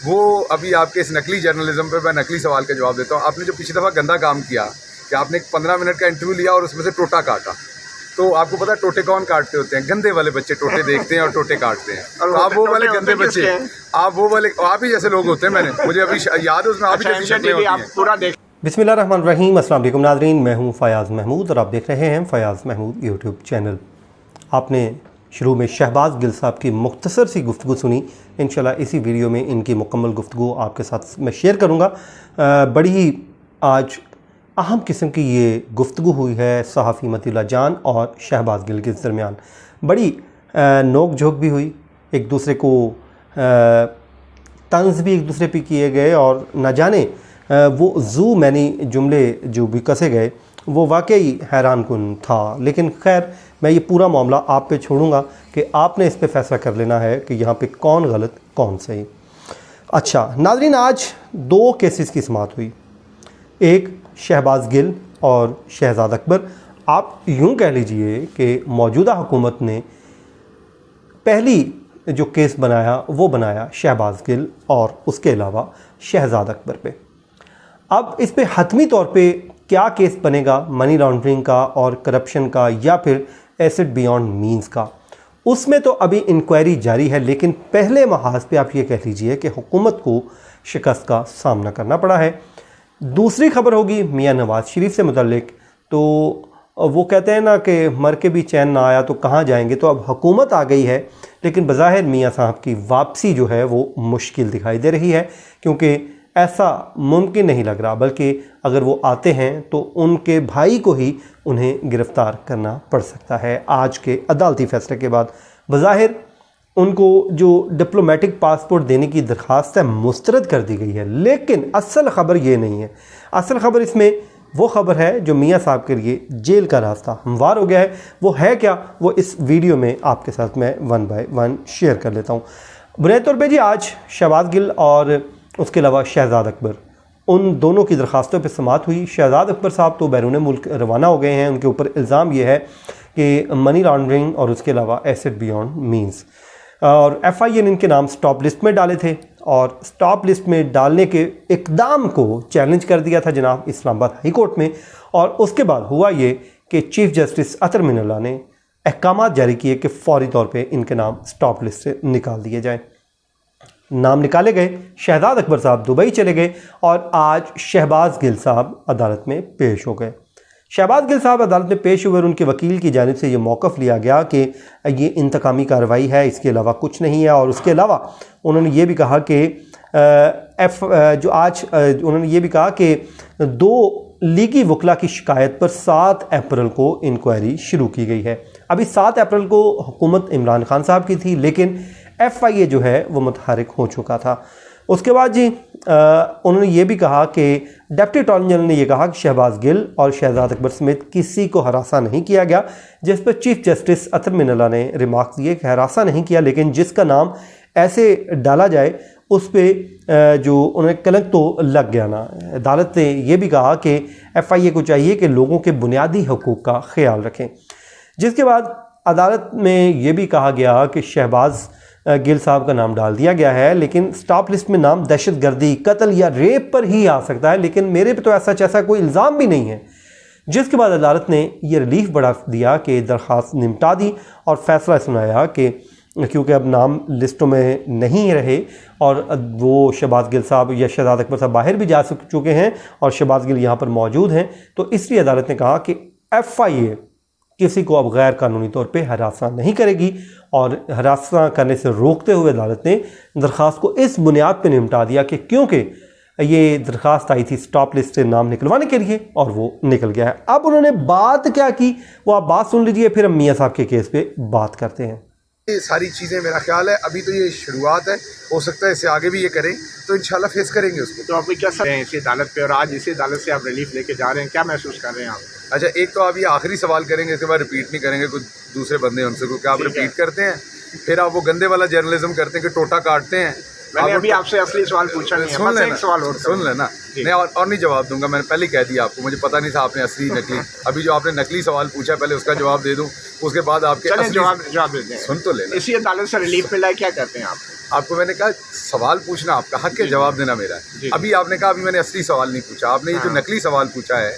वो अभी आपके इस नकली जर्नलिज्म पे मैं नकली सवाल का जवाब देता हूँ। आपने जो पिछली दफ़ा गंदा काम किया कि आपने एक 15 मिनट का इंटरव्यू लिया और उसमें से टोटा काटा, तो आपको पता है टोटे कौन काटते होते हैं? गंदे वाले बच्चे टोटे देखते हैं और टोटे काटते हैं। तो आप वो वाले गंदे बच्चे, आप वो वाले, आप ही जैसे लोग होते हैं। मुझे अभी याद है उसमें आप ही जैसी शक्लें होती हैं। पूरा देख। बिस्मिल्लाहिर्रहमानिर्रहीम, अस्सलाम वालेकुम नाज़रीन, मैं हूँ फ़याज़ महमूद और आप देख रहे हैं फ़याज़ महमूद यूट्यूब चैनल। आपने शुरू में शहबाज़ गिल साहब की मुख्तसर सी गुफ्तगू सुनी। इंशाल्लाह इसी वीडियो में इनकी मुकम्मल गुफ्तगू आपके साथ मैं शेयर करूँगा। बड़ी ही आज अहम किस्म की ये गुफ्तगू हुई है सहाफ़ी मतीउल्लाह जान और शहबाज़ गिल के दरमियान। बड़ी नोक झोंक भी हुई, एक दूसरे को तंज़ भी एक दूसरे पे किए गए और न जाने वो ज़ू मैनी जुमले जो भी कसे गए वो वाकई हैरान कुन था। लेकिन खैर मैं ये पूरा मामला आप पे छोड़ूंगा कि आपने इस पे फ़ैसला कर लेना है कि यहाँ पे कौन गलत कौन सही। अच्छा नाज़रीन, आज दो केसेस की समाअत हुई, एक शहबाज़ गिल और शहज़ाद अकबर। आप यूँ कह लीजिए कि मौजूदा हुकूमत ने पहली जो केस बनाया वो बनाया शहबाज़ गिल और उसके अलावा शहज़ाद अकबर पे। अब इस पे हतमी तौर पे क्या केस बनेगा, मनी लॉन्ड्रिंग का और करप्शन का या फिर एसेट बियॉन्ड मींस का, उसमें तो अभी इंक्वायरी जारी है। लेकिन पहले महाज पे आप ये कह लीजिए कि हुकूमत को शिकस्त का सामना करना पड़ा है। दूसरी खबर होगी मियां नवाज़ शरीफ से मुतल्लिक। तो वो कहते हैं ना कि मर के भी चैन ना आया तो कहाँ जाएंगे। तो अब हुकूमत आ गई है, लेकिन बज़ाहिर मियां साहब की वापसी जो है वो मुश्किल दिखाई दे रही है, क्योंकि ऐसा मुमकिन नहीं लग रहा, बल्कि अगर वो आते हैं तो उनके भाई को ही उन्हें गिरफ़्तार करना पड़ सकता है। आज के अदालती फ़ैसले के बाद बज़ाहिर उनको जो डिप्लोमेटिक पासपोर्ट देने की दरख्वास्त है मुस्तरद कर दी गई है। लेकिन असल ख़बर ये नहीं है। असल ख़बर इसमें वो ख़बर है जो मियां साहब के लिए जेल का रास्ता हमवार हो गया है। वो है क्या, वो इस वीडियो में आपके साथ मैं वन बाय वन शेयर कर लेता हूँ। बुनियादी तौर पर जी आज शहबाज़ गिल और उसके अलावा शहज़ाद अकबर, उन दोनों की दरख्वास्तों पर समाअत हुई। शहज़ाद अकबर साहब तो बैरून मुल्क रवाना हो गए हैं। उनके ऊपर इल्ज़ाम ये है कि मनी लॉन्ड्रिंग और उसके अलावा एसेट बियॉन्ड मींस, और FIA ने इनके नाम स्टॉप लिस्ट में डाले थे और स्टॉप लिस्ट में डालने के इकदाम को चैलेंज कर दिया था जनाब इस्लामाबाद हाई कोर्ट में। और उसके बाद हुआ ये कि चीफ जस्टिस अतर मिनल्ला ने अहकामात जारी किए कि फौरी तौर पे इनके नाम स्टॉप लिस्ट से निकाल दिए जाएं। नाम निकाले गए, शहज़ाद अकबर साहब दुबई चले गए और आज शहबाज़ गिल साहब अदालत में पेश हो गए। शहबाज़ गिल साहब अदालत में पेश हुए और उनके वकील की जानिब से ये मौक़िफ़ लिया गया कि ये इंतकामी कार्रवाई है, इसके अलावा कुछ नहीं है। और उसके अलावा उन्होंने ये भी कहा कि उन्होंने ये भी कहा कि 2 लीगी वकला की शिकायत पर 7 अप्रैल को इंक्वायरी शुरू की गई है। अभी 7 अप्रैल को हुकूमत इमरान खान साहब की थी, लेकिन FIA जो है वो मुतहरिक हो चुका था। उसके बाद जी उन्होंने ये भी कहा कि डिप्टी अटॉर्नी जनरल ने यह कहा कि शहबाज़ गिल और शहज़ाद अकबर समेत किसी को हरासा नहीं किया गया, जिस पर चीफ जस्टिस अतर मिनल्ला ने रिमार्क दिए कि हरासा नहीं किया, लेकिन जिसका नाम ऐसे डाला जाए उस पर जो उन्हें कलंक तो लग गया ना। अदालत ने यह भी कहा कि FIA को चाहिए कि लोगों के बुनियादी हकूक़ का ख्याल रखें। जिसके बाद अदालत में ये भी कहा गया कि शहबाज़ गिल साहब का नाम डाल दिया गया है, लेकिन स्टॉप लिस्ट में नाम दहशतगर्दी, कत्ल या रेप पर ही आ सकता है, लेकिन मेरे पे तो ऐसा कोई इल्ज़ाम भी नहीं है। जिसके बाद अदालत ने ये रिलीफ बढ़ा दिया कि दरख्वास्त निपटा दी और फैसला सुनाया कि क्योंकि अब नाम लिस्टों में नहीं रहे और वो शहबाज़ गिल साहब या शहज़ाद अकबर साहब बाहर भी जा चुके हैं और शहबाज़ गिल यहाँ पर मौजूद हैं, तो इसलिए अदालत ने कहा कि FIA किसी को अब गैर कानूनी तौर पे हरासा नहीं करेगी। और हरासा करने से रोकते हुए अदालत ने दरख्वास्त को इस बुनियाद पे निपटा दिया कि क्योंकि ये दरख्वास्त आई थी स्टॉप लिस्ट से नाम निकलवाने के लिए और वो निकल गया है। अब उन्होंने बात क्या की वो आप बात सुन लीजिए, फिर हम मियां साहब के केस पे बात करते हैं। ये सारी चीज़ें मेरा ख्याल है अभी तो ये शुरुआत है, हो सकता है इससे आगे भी ये करें तो इंशाल्लाह फेस करेंगे उसको। तो आप क्या हैं इसी अदालत पे और आज इसी अदालत से आप रिलीफ लेके जा रहे हैं, क्या महसूस कर रहे हैं आप? अच्छा, एक तो आप ये आखिरी सवाल करेंगे, इसके बाद रिपीट नहीं करेंगे। कुछ दूसरे बंदे हमसे को क्या आप रिपीट करते हैं, फिर आप वो गंदे वाला जर्नलिज्म करते हैं कि टोटा काटते हैं, मैंने अभी आपसे असली सवाल पूछा नहीं है, सुन बस लेना, एक सवाल और सुन लेना। नहीं और नहीं जवाब दूंगा, मैंने पहले ही कह दिया आपको, मुझे पता नहीं था आपने असली नकली। अभी जो आपने नकली सवाल पूछा पहले उसका जवाब दे दूं, उसके बाद आपके चलें असली जवाब देते हैं। सुन तो लेना। इसी अदालत से रिलीफ मिला है, क्या कहते हैं आप? आपको मैंने कहा सवाल पूछना आपका हक है, जवाब देना मेरा है। अभी आपने कहा अभी मैंने असली सवाल नहीं पूछा, आपने ये जो नकली सवाल पूछा है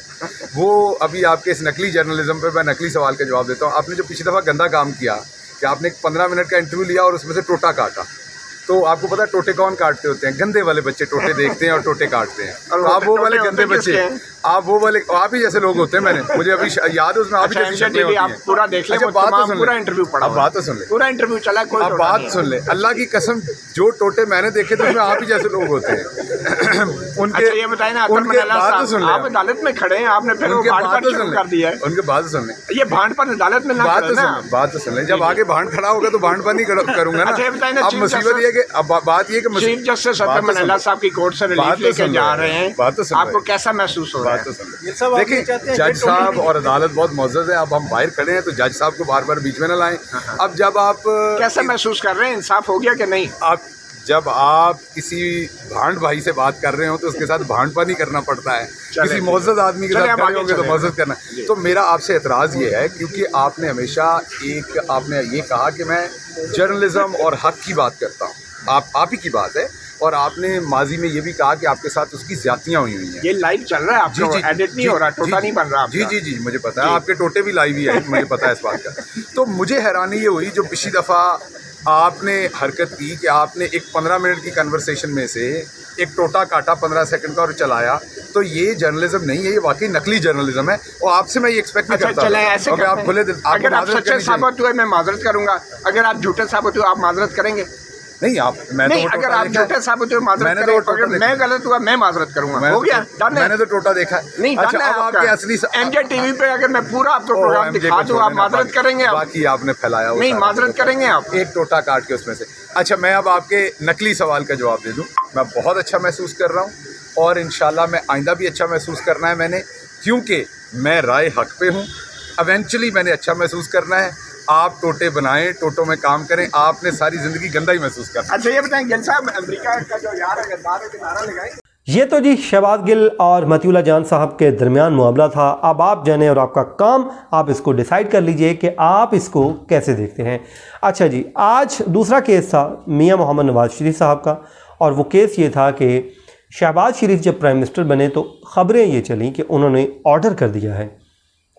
वो अभी आपके इस नकली जर्नलिज्म पे मैं नकली सवाल का जवाब देता हूँ। आपने जो पिछली दफ़ा गंदा काम किया कि आपने एक 15 मिनट का इंटरव्यू लिया और उसमें से टोटा काटा, तो आपको पता है टोटे कौन काटते होते हैं? गंदे वाले बच्चे टोटे देखते हैं और टोटे काटते हैं। तो आप वो वाले गंदे बच्चे, आप वो वाले, आप ही जैसे लोग होते हैं। मैंने मुझे अभी याद है उसमें आप ही जैसी शक्लें होती हैं। पूरा देख लें, बात तो सुन पूरा इंटरव्यू पढ़ा, अब बात तो सुन ले, पूरा इंटरव्यू चला, कोई अब बात सुन ले। अल्लाह की कसम जो टोटे मैंने देखे थे उसमें आप ही जैसे लोग होते हैं। उनके ये बताए ना, उनके बात तो सुन ले, आप अदालत में खड़े हैं, आपने फिर उनके भांड बात तो सुन कर दिया है। उनके बात तो सुन ले, ये भांड पर अदालत में ना बात तो करें ना। सुन, बात तो सुन ले। जब आगे भांड खड़ा होगा तो भांड पर नहीं करूंगा ना। अच्छा, ये बताइए ना, अब मुसीबत ये कि अब बात ये कि चीफ जस्टिस सत्यम मनैला साहब की कोर्ट से रिलीफ लेके जा रहे हैं, बात तो सुन, आपको कैसा महसूस हो रहा है? बात तो सुन। देखिए जज साहब और अदालत बहुत मुअज़्ज़ज़ है। अब हम बाहर खड़े हैं तो जज साहब को बार बार बीच में न लाएं। अब जब आप कैसा महसूस कर रहे हैं, इंसाफ हो गया कि नहीं? आप जब आप किसी भांड भाई से बात कर रहे हो तो उसके साथ भांडपनी करना पड़ता है। किसी मुअज़्ज़ज़ आदमी के साथ खड़े होंगे तो मुअज़्ज़ज़ करना। तो मेरा आपसे एतराज़ ये है क्योंकि आपने हमेशा आपने ये कहा कि मैं जर्नलिज्म और हक की बात करता हूँ, आप ही की बात है। और आपने माजी में ये भी कहा कि आपके साथ उसकी ज़्यादतियाँ हुई हैं। ये लाइव चल रहा है, आपको एडिट नहीं हो रहा, टोटा नहीं बन रहा? जी मुझे पता है, आपके टोटे भी लाइव ही है, मुझे पता है इस बात का। तो मुझे हैरानी ये हुई जो पिछली दफ़ा आपने हरकत की कि आपने एक 15 मिनट की कन्वर्सेशन में से एक टोटा काटा 15 सेकंड का और चलाया, तो ये जर्नलिज्म नहीं है, ये वाकई नकली जर्नलिज्म है। और आपसे मैं ये एक्सपेक्ट नहीं करता। चलें ऐसे आप खुले दिल, अगर आप सच्चे साबित हुए मैं माजरत करूंगा, अगर आप झूठे साबित हुए आप माजरत करेंगे? नहीं आप मैं नहीं, तो अगर आप झूठे साबित हुए माजरत करेंगे, अगर मैं गलत हुआ मैं माजरत करूंगा, हो गया, डन है। मैंने तो टोटा देखा है। नहीं, अच्छा अब आपके असली एमजे टीवी पे अगर मैं पूरा आपको प्रोग्राम दिखा दूं, आप माजरत करेंगे? बाकी आपने फैलाया नहीं, माजरत करेंगे आप? एक टोटा काट के उसमें से। अच्छा मैं अब आपके नकली सवाल का जवाब दे दूं। मैं बहुत अच्छा महसूस कर रहा हूं और इंशाल्लाह मैं आइंदा भी अच्छा महसूस करना है मैंने, क्योंकि मैं राय हक पे हूं। इवेंचुअली मैंने अच्छा महसूस करना है। आप टोटे बनाएं, टोटों में काम करें, आपने सारी ज़िंदगी गंदा ही महसूस करना। अच्छा ये बताएं गिल साहब, अमेरिका का जो यार है गद्दार है के नारा लगाएं। ये तो जी शहबाज गिल और मतीउल्लाह जान साहब के दरमियान मुआमला था। अब आप जाने और आपका काम, आप इसको डिसाइड कर लीजिए कि आप इसको कैसे देखते हैं। अच्छा जी, आज दूसरा केस था मियां मोहम्मद नवाज शरीफ साहब का, और वो केस ये था कि शहबाज शरीफ जब प्राइम मिनिस्टर बने तो ख़बरें ये चलीं कि उन्होंने ऑर्डर कर दिया है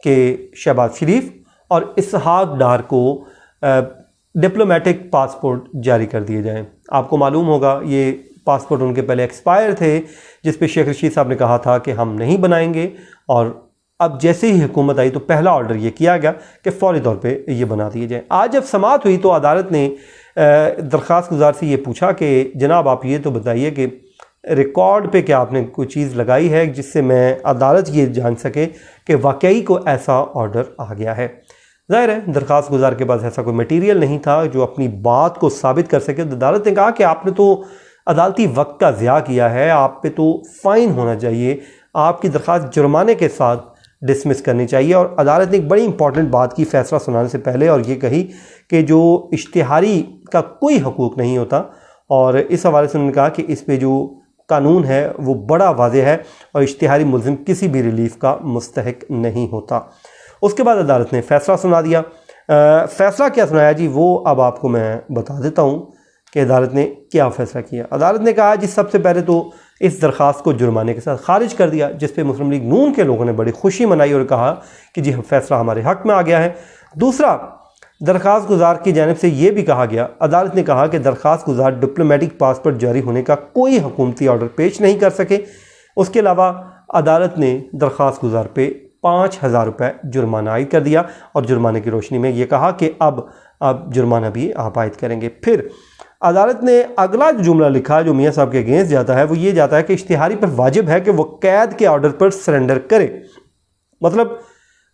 कि शहबाज शरीफ और इसहाक डार को डिप्लोमेटिक पासपोर्ट जारी कर दिए जाएं। आपको मालूम होगा ये पासपोर्ट उनके पहले एक्सपायर थे, जिस पे शेख रशीद साहब ने कहा था कि हम नहीं बनाएंगे, और अब जैसे ही हुकूमत आई तो पहला ऑर्डर ये किया गया कि फ़ौरी तौर पे ये बना दिए जाएं। आज जब समाअत हुई तो अदालत ने दरख्वास्त गुजार से ये पूछा कि जनाब आप ये तो बताइए कि रिकॉर्ड पे क्या आपने कोई चीज़ लगाई है जिससे मैं अदालत ये जान सके कि वाकई को ऐसा ऑर्डर आ गया है। ज़ाहिर है दरख्वास्त गुजार के पास ऐसा कोई मटीरियल नहीं था जो अपनी बात को साबित कर सके। तो अदालत ने कहा कि आपने तो अदालती वक्त का ज़िया किया है, आप पे तो फ़ाइन होना चाहिए, आपकी दरख्वास्त जुर्माने के साथ डिसमिस करनी चाहिए। और अदालत ने एक बड़ी इंपॉर्टेंट बात की फ़ैसला सुनाने से पहले, और ये कही कि जो इश्तिहारी का कोई हकूक़ नहीं होता, और इस हवाले से उन्होंने कहा कि इस पे जो कानून है वो बड़ा वाज़ेह है और इश्तिहारी मुल्ज़िम किसी भी रिलीफ़ का मुस्तहिक नहीं होता। उसके बाद अदालत ने फ़ैसला सुना दिया। फ़ैसला क्या सुनाया जी, वो अब आपको मैं बता देता हूँ कि अदालत ने क्या फ़ैसला किया। अदालत ने कहा जी सबसे पहले तो इस दरख्वास्त को जुर्माने के साथ ख़ारिज कर दिया, जिस पे मुस्लिम लीग नून के लोगों ने बड़ी खुशी मनाई और कहा कि जी फ़ैसला हमारे हक़ में आ गया है। दूसरा, दरख्वास्त गुजार की जानिब से ये भी कहा गया, अदालत ने कहा कि दरख्वास्त गुजार डिप्लोमेटिक पासपोर्ट जारी होने का कोई हुकूमती ऑर्डर पेश नहीं कर सके। उसके अलावा अदालत ने दरख्वास्त गुजार पे 5,000 रुपये जुर्माना आयद कर दिया, और जुर्माने की रोशनी में ये कहा कि अब जुर्माना भी आप आयद करेंगे। फिर अदालत ने अगला जो जुमला लिखा जो मियाँ साहब के अगेंस्ट जाता है वो ये जाता है कि इश्तिहारी पर वाजिब है कि वो कैद के ऑर्डर पर सरेंडर करे। मतलब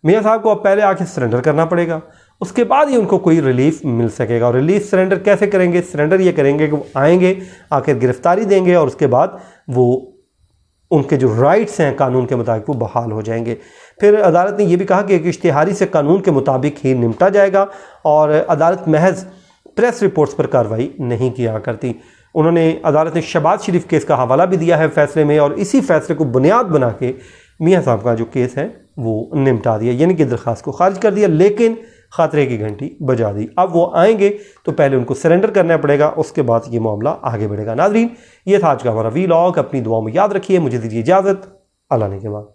मियाँ साहब को अब पहले आके सरेंडर करना पड़ेगा, उसके बाद ही उनको कोई रिलीफ मिल सकेगा। और रिलीफ सरेंडर कैसे करेंगे? सरेंडर ये करेंगे कि वो आएंगे, आकर गिरफ्तारी देंगे, और उसके बाद वो उनके जो राइट्स हैं कानून के मुताबिक वो बहाल हो जाएंगे। फिर अदालत ने यह भी कहा कि एक इश्तिहारी से कानून के मुताबिक ही निपटा जाएगा, और अदालत महज प्रेस रिपोर्ट्स पर कार्रवाई नहीं किया करती। उन्होंने अदालत ने शहबाज शरीफ केस का हवाला भी दिया है फैसले में, और इसी फैसले को बुनियाद बना के मियाँ साहब का जो केस है वो निपटा दिया, यानी कि दरख्वास्त को खारिज कर दिया, लेकिन ख़तरे की घंटी बजा दी। अब वो आएंगे तो पहले उनको सरेंडर करना पड़ेगा, उसके बाद ये मामला आगे बढ़ेगा। नाज़रीन, ये था आज का हमारा वीलॉग। अपनी दुआओं में याद रखिए। मुझे दीजिए इजाज़त। अल्लाह ने के बाद।